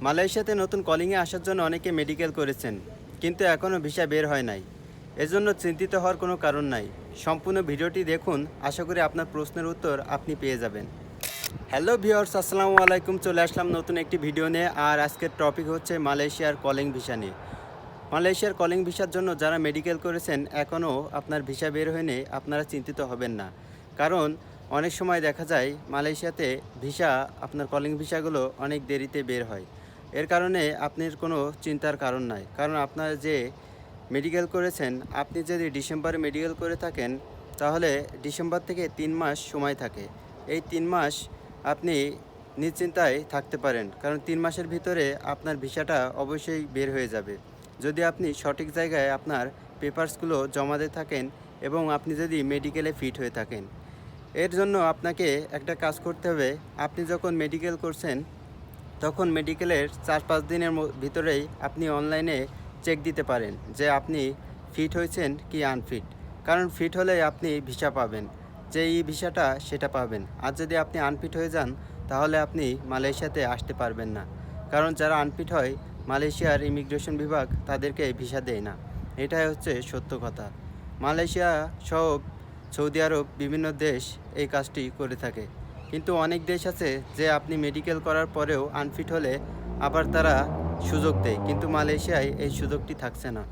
মালয়েশিয়াতে নতুন কলিংয়ে আসার জন্য অনেকে মেডিকেল করেছেন, কিন্তু এখনও ভিসা বের হয় নাই। এজন্য চিন্তিত হওয়ার কোনো কারণ নাই। সম্পূর্ণ ভিডিওটি দেখুন, আশা করি আপনার প্রশ্নের উত্তর আপনি পেয়ে যাবেন। হ্যালো ভিউয়ার্স, আসসালামু আলাইকুম। চলে আসলাম নতুন একটি ভিডিও নিয়ে। আর আজকের টপিক হচ্ছে মালয়েশিয়ার কলিং ভিসা নিয়ে। মালয়েশিয়ার কলিং ভিসার জন্য যারা মেডিকেল করেছেন এখনও আপনার ভিসা বের হয়নি, আপনারা চিন্তিত হবেন না। কারণ অনেক সময় দেখা যায় মালয়েশিয়াতে ভিসা, আপনার কলিং ভিসাগুলো অনেক দেরিতে বের হয়। এর কারণে আপনার কোনো চিন্তার কারণ নাই। কারণ আপনার যে মেডিকেল করেছেন, আপনি যদি ডিসেম্বরে মেডিকেল করে থাকেন, তাহলে ডিসেম্বর থেকে 3 মাস সময় থাকে। এই 3 মাস আপনি নিশ্চিন্তায় থাকতে পারেন, কারণ 3 মাসের ভিতরে আপনার ভিসাটা অবশ্যই বের হয়ে যাবে। যদি আপনি সঠিক জায়গায় আপনার পেপারসগুলো জমা দিয়ে থাকেন এবং আপনি যদি মেডিকেলে ফিট হয়ে থাকেন। এর জন্য আপনাকে একটা কাজ করতে হবে। আপনি যখন মেডিকেল করছেন, তখন মেডিকেলের 4-5 দিনের ভিতরেই আপনি অনলাইনে চেক দিতে পারেন যে আপনি ফিট হয়েছেন কি আনফিট। কারণ ফিট হলে আপনি ভিসা পাবেন, যে এই ভিসাটা সেটা পাবেন। আর যদি আপনি আনফিট হয়ে যান, তাহলে আপনি মালয়েশিয়াতে আসতে পারবেন না। কারণ যারা আনফিট হয়, মালয়েশিয়ার ইমিগ্রেশন বিভাগ তাদেরকে ভিসা দেয় না। এটাই হচ্ছে সত্য কথা। মালয়েশিয়া সহ সৌদি আরব বিভিন্ন দেশ এই কাজটি করে থাকে। কিন্তু অনেক দেশ আছে যে আপনি মেডিকেল করার পরেও আনফিট হলে আবার তারা সুযোগ দেয়, কিন্তু মালয়েশিয়ায় এই সুযোগটি থাকছে না।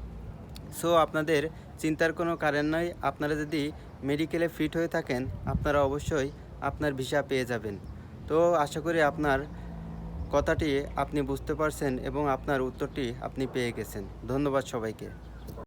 সো আপনাদের চিন্তার কোনো কারণ নয়। আপনারা যদি মেডিকেলে ফিট হয়ে থাকেন, আপনারা অবশ্যই আপনার ভিসা পেয়ে যাবেন। তো আশা করি আপনার কথাটি আপনি বুঝতে পারছেন এবং আপনার উত্তরটি আপনি পেয়ে গেছেন। ধন্যবাদ সবাইকে।